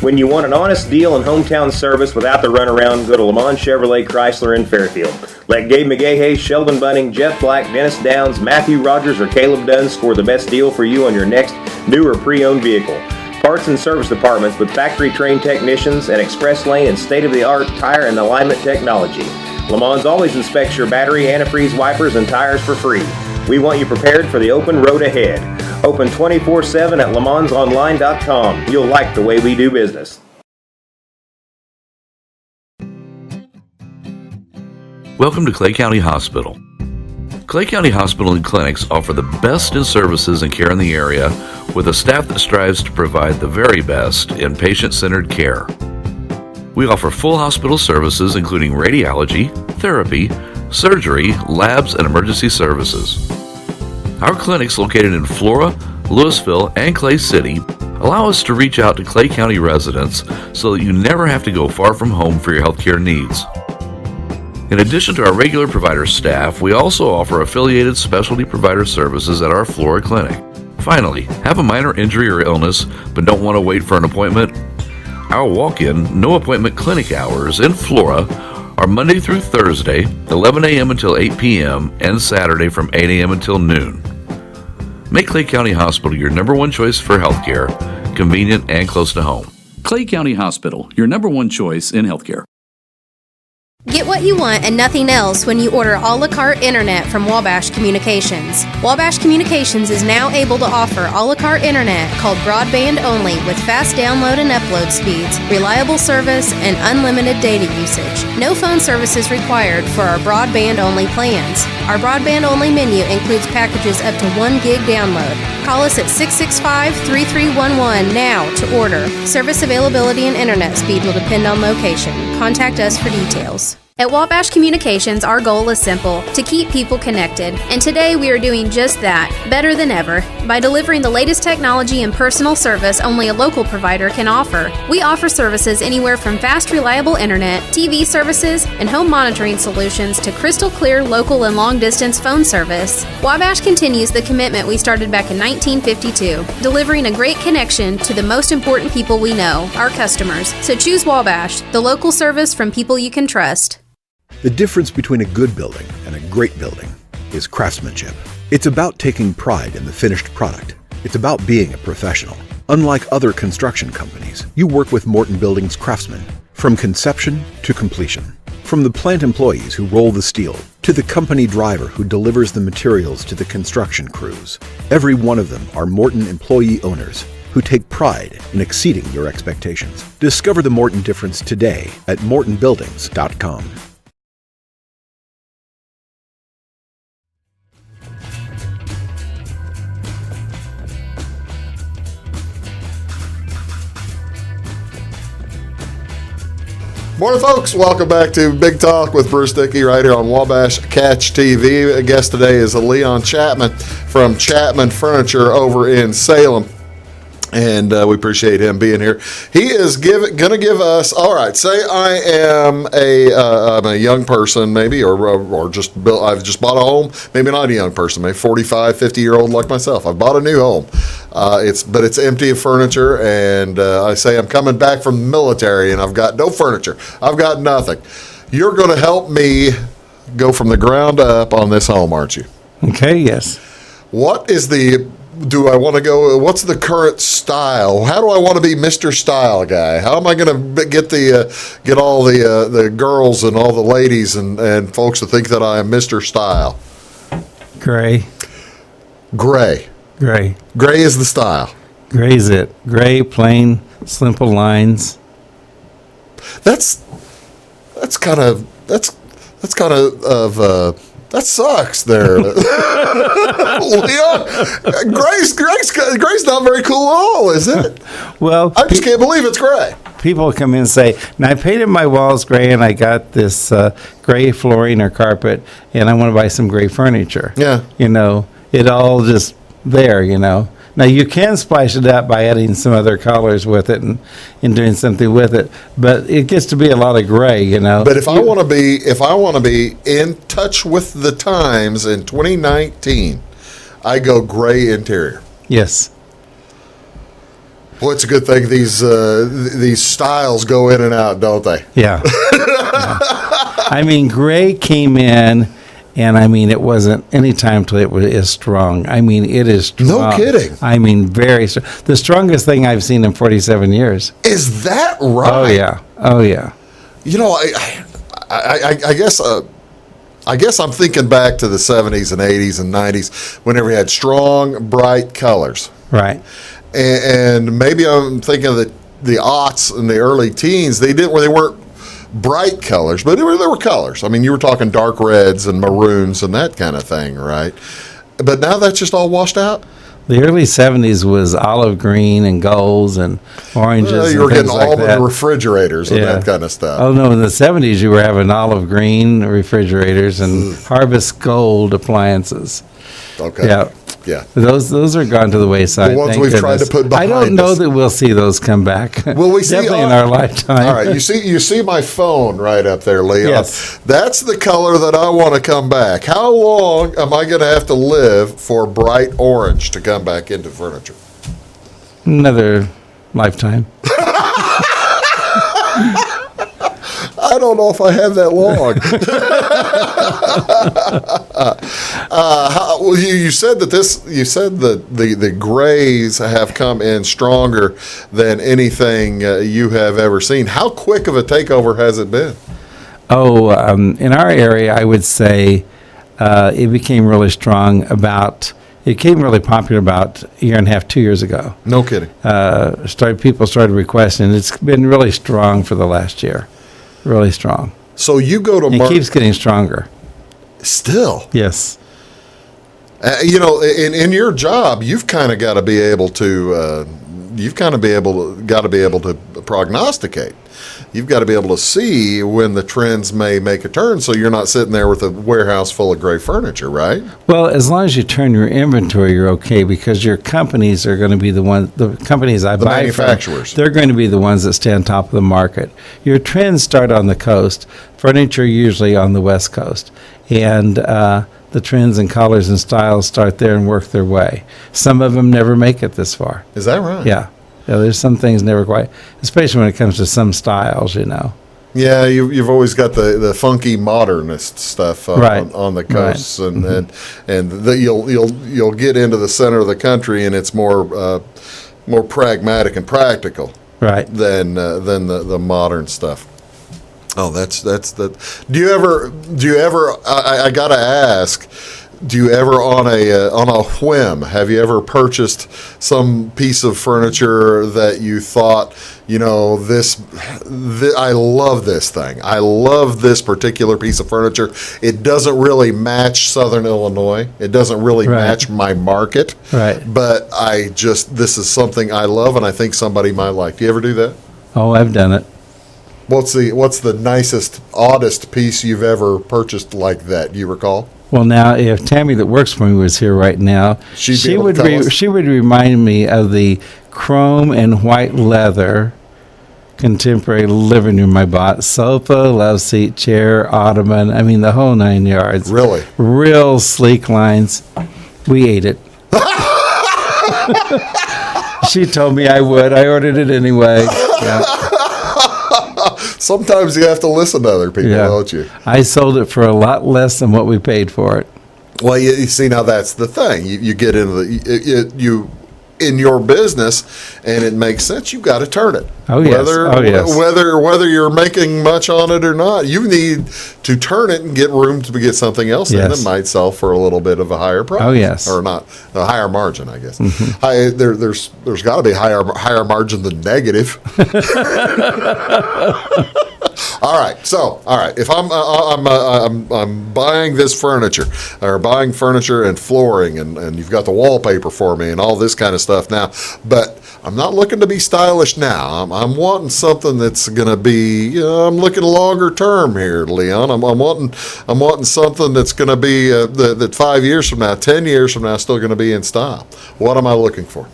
When you want an honest deal and hometown service without the runaround, go to Lamont Chevrolet Chrysler in Fairfield. Let Gabe McGahey, Sheldon Bunning, Jeff Black, Dennis Downs, Matthew Rogers, or Caleb Dunn score the best deal for you on your next new or pre-owned vehicle. Parts and service departments with factory-trained technicians and express lane and state-of-the-art tire and alignment technology. Lamont's always inspects your battery, antifreeze, wipers, and tires for free. We want you prepared for the open road ahead. Open 24/7 at LeMansOnline.com. You'll like the way we do business. Welcome to Clay County Hospital. Clay County Hospital and Clinics offer the best in services and care in the area, with a staff that strives to provide the very best in patient-centered care. We offer full hospital services including radiology, therapy, surgery, labs, and emergency services. Our clinics located in Flora, Louisville, and Clay City allow us to reach out to Clay County residents so that you never have to go far from home for your healthcare needs. In addition to our regular provider staff, we also offer affiliated specialty provider services at our Flora clinic. Finally, have a minor injury or illness but don't want to wait for an appointment? Our walk-in, no appointment clinic hours in Flora are Monday through Thursday, 11 a.m. until 8 p.m., and Saturday from 8 a.m. until noon. Make Clay County Hospital your number one choice for healthcare, convenient and close to home. Clay County Hospital, your number one choice in healthcare. Get what you want and nothing else when you order a la carte internet from Wabash Communications. Wabash Communications is now able to offer a la carte internet called broadband only, with fast download and upload speeds, reliable service, and unlimited data usage. No phone service is required for our broadband only plans. Our broadband only menu includes packages up to 1 gig download. Call us at 665-3311 now to order. Service availability and internet speed will depend on location. Contact us for details. At Wabash Communications, our goal is simple: to keep people connected. And today we are doing just that, better than ever, by delivering the latest technology and personal service only a local provider can offer. We offer services anywhere from fast, reliable internet, TV services, and home monitoring solutions to crystal clear local and long-distance phone service. Wabash continues the commitment we started back in 1952, delivering a great connection to the most important people we know, our customers. So choose Wabash, the local service from people you can trust. The difference between a good building and a great building is craftsmanship. It's about taking pride in the finished product. It's about being a professional. Unlike other construction companies, you work with Morton Building's craftsmen, from conception to completion. From the plant employees who roll the steel to the company driver who delivers the materials to the construction crews, every one of them are Morton employee owners who take pride in exceeding your expectations. Discover the Morton difference today at mortonbuildings.com. Morning, folks. Welcome back to Big Talk with Bruce Dickey right here on Wabash Catch TV. A guest today is Leon Chapman from Chapman Furniture over in Salem. And we appreciate him being here. He is going to give us, all right, say I am I'm a young person maybe, or just built, I've just bought a home, maybe not a young person, maybe 45, 50-year-old like myself. I've bought a new home. But it's empty of furniture, and I say I'm coming back from the military, and I've got no furniture. I've got nothing. You're going to help me go from the ground up on this home, aren't you? Okay, yes. What is the do I want to go? What's the current style? How do I want to be Mr. Style Guy? How am I going to get all the girls and all the ladies and folks to think that I am Mr. Style? Gray. Gray. Gray. Gray is the style. Gray's it. Gray, plain, simple lines. That sucks there. Leon, Gray's not very cool at all, is it? Well, I just can't believe it's gray. People come in and say, now I painted my walls gray and I got this gray flooring or carpet and I want to buy some gray furniture. Yeah. It all just there, Now you can splash it up by adding some other colors with it and doing something with it, but it gets to be a lot of gray, But if I want to be in touch with the times in 2019, I go gray interior. Yes. Boy, it's a good thing these styles go in and out, don't they? Yeah. Yeah. I mean, gray came in. And it wasn't any time till it is strong. It is strong. No kidding. Very strong. The strongest thing I've seen in 47 years. Is that right? Oh yeah. I guess I'm thinking back to the 70s and 80s and 90s whenever you had strong, bright colors. Right. And maybe I'm thinking of the aughts and the early teens. They weren't bright colors, but there were colors. You were talking dark reds and maroons and that kind of thing, right? But now that's just all washed out? The early 70s was olive green and golds and oranges. You were and getting like all that. the refrigerators and that kind of stuff. Oh, no, in the 70s you were having olive green refrigerators and harvest gold appliances. Okay. Yeah. Those are gone to the wayside. The ones thank we've goodness. tried to put behind I don't know us. that we'll see those come back. Will we see? Definitely in our lifetime. All right. You see my phone right up there, Leon. Yes. That's the color that I want to come back. How long am I going to have to live for bright orange to come back into furniture? Another lifetime. I don't know if I have that long. You said that the grays have come in stronger than anything you have ever seen. How quick of a takeover has it been? Oh, in our area, I would say it became really strong it became really popular about a year and a half, 2 years ago. No kidding. People started requesting. It's been really strong for the last year. Really strong. So you go to it keeps getting stronger. Still? Yes. In your job, you've kind of got to be able to prognosticate. You've got to be able to see when the trends may make a turn, so you're not sitting there with a warehouse full of gray furniture, right? Well, as long as you turn your inventory, you're okay, because your companies are going to be the companies I buy manufacturers. from, they're going to be the ones that stay on top of the market. Your trends start on the coast, furniture usually on the West Coast, and the trends and colors and styles start there and work their way. Some of them never make it this far. Is that right? Yeah. Yeah, there's some things never quite, especially when it comes to some styles, Yeah, you've always got the funky modernist stuff on the coasts, right. and you'll get into the center of the country, and it's more pragmatic and practical, right, than the modern stuff. Oh, that's that. Do you ever? I gotta ask. Do you ever, on a whim, have you ever purchased some piece of furniture that you thought, this I love this thing. I love this particular piece of furniture. It doesn't really match Southern Illinois. It doesn't really match my market. Right. But this is something I love and I think somebody might like. Do you ever do that? Oh, I've done it. What's the nicest, oddest piece you've ever purchased like that? Do you recall? Well, now, if Tammy that works for me was here right now, she would remind me of the chrome and white leather contemporary living room I bought. Sofa, love seat, chair, ottoman. The whole 9 yards. Really? Real sleek lines. We ate it. She told me I would. I ordered it anyway. Yeah. Sometimes you have to listen to other people, don't you? I sold it for a lot less than what we paid for it. Well, you see, now that's the thing. You get into you in your business, and it makes sense. You've got to turn it. Oh yes. Whether you're making much on it or not, you need to turn it and get room to get something else in that might sell for a little bit of a higher price. Oh yes, or not a higher margin, I guess. There's got to be higher margin than negative. All right. If I'm buying this furniture, or buying furniture and flooring, and you've got the wallpaper for me and all this kind of stuff now, but I'm not looking to be stylish now. I'm wanting something that's going to be. I'm looking longer term here, Leon. I'm wanting something that's going to be that 5 years from now, 10 years from now, still going to be in style. What am I looking for?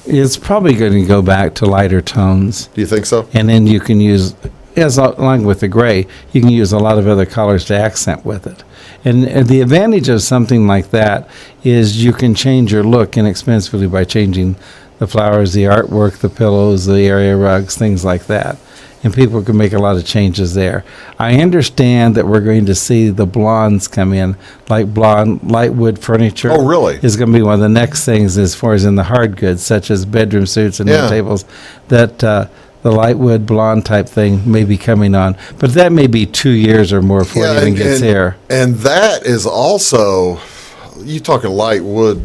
It's probably going to go back to lighter tones. Do you think so? And then you can use, along with the gray, you can use a lot of other colors to accent with it. And the advantage of something like that is you can change your look inexpensively by changing the flowers, the artwork, the pillows, the area rugs, things like that. And people can make a lot of changes there. I understand that we're going to see the blondes come in, like blonde light wood furniture. Oh, really? Is going to be one of the next things as far as in the hard goods, such as bedroom suits and end tables, that the light wood blonde type thing may be coming on. But that may be 2 years or more before it even gets here. And that is also, you talking light wood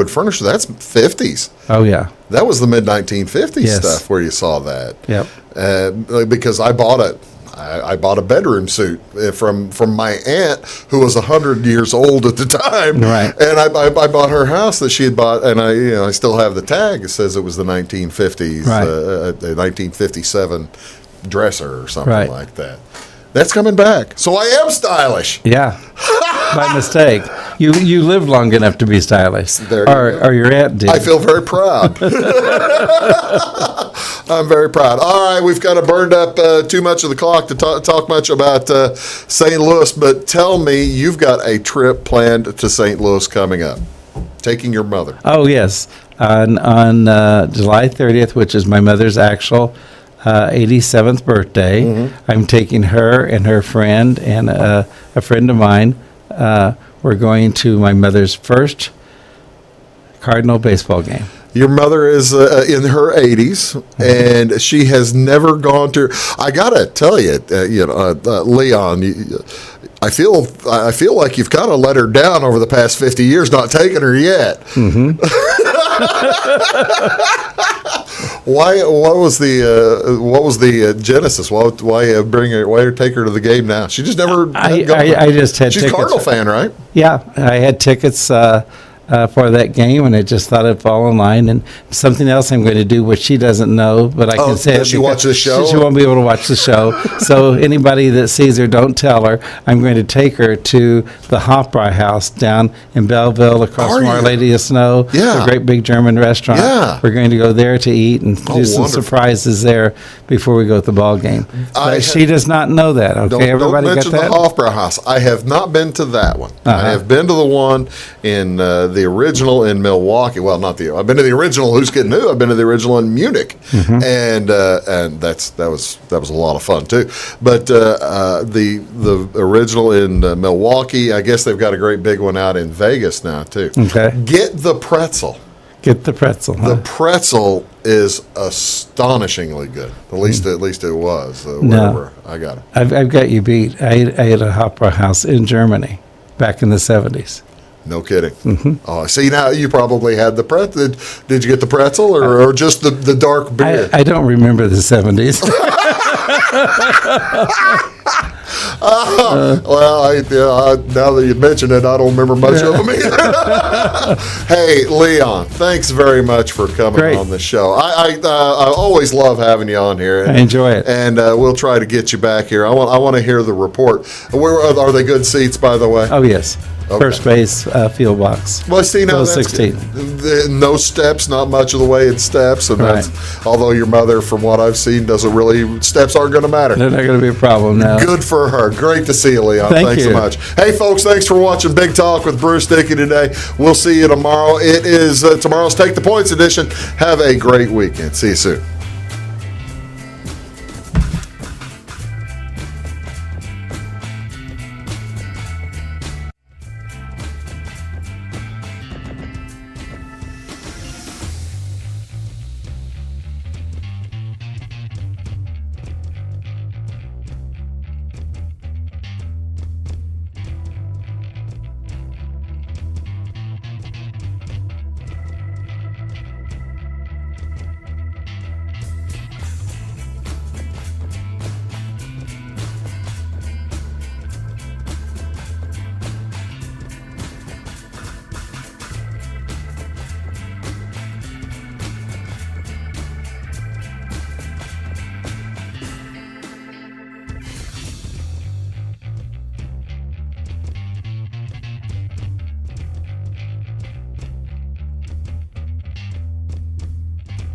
furniture, that's 50s. Oh, yeah. That was the mid-1950s stuff where you saw that. Yep. Because I bought it. I bought a bedroom suit from my aunt, who was 100 years old at the time. Right. And I bought her house that she had bought, and I still have the tag. It says it was the 1950s, Right. 1957 dresser or something like that. That's coming back. So I am stylish. Yeah. By mistake. You lived long enough to be stylish. Or your aunt did. I feel very proud. I'm very proud. All right, we've kind of burned up too much of the clock to talk much about St. Louis, but tell me, you've got a trip planned to St. Louis coming up. Taking your mother. Oh, yes. On July 30th, which is my mother's actual 87th birthday. Mm-hmm. I'm taking her and her friend and a friend of mine. We're going to my mother's first Cardinal baseball game. Your mother is in her 80s, and she has never gone to. I gotta tell you, Leon, I feel like you've kind of let her down over the past 50 years, not taking her yet. Mm-hmm. Why? What was the genesis? Why take her to the game now? She just never. I just had. She's tickets. a Cardinal fan, right? Yeah, I had tickets for that game, and I just thought I'd fall in line. And something else I'm going to do, which she doesn't know, but I can say does she watch the show? She won't be able to watch the show. So anybody that sees her, don't tell her. I'm going to take her to the Hofbräu House down in Belleville, across from Our Lady of Snow. Yeah. The great big German restaurant. Yeah. We're going to go there to eat and do some surprises there before we go to the ball game. But she does not know that. Okay, everybody got that? Don't mention the Hofbräu House. I have not been to that one. I have been to the one in the original in Milwaukee. Well, not the. I've been to the original. Who's Getting Who? I've been to the original in Munich, and that was a lot of fun too. But the original in Milwaukee, I guess they've got a great big one out in Vegas now too. Okay. Get the pretzel. Get the pretzel. The pretzel is astonishingly good. At least it was. No, I got it. I've got you beat. I ate a Hofbräu House in Germany back in the 70s. No kidding. Mm-hmm. Oh, see, now you probably had the pretzel. Did you get the pretzel or just the dark beer? I don't remember the 70s. Well, now that you mention it, I don't remember much of them either. Hey, Leon, thanks very much for coming on the show. I always love having you on here. I enjoy it. And we'll try to get you back here. I want to hear the report. Are they good seats, by the way? Oh, yes. Okay. First base field box. Well, see, now that's 16. No steps, not much of the way in steps, and that's, although your mother, from what I've seen, steps aren't going to matter. They're not going to be a problem now. Good for her. Great to see you, Leon. Thanks so much. Hey, folks, thanks for watching Big Talk with Bruce Dickey today. We'll see you tomorrow. It is tomorrow's Take the Points edition. Have a great weekend. See you soon.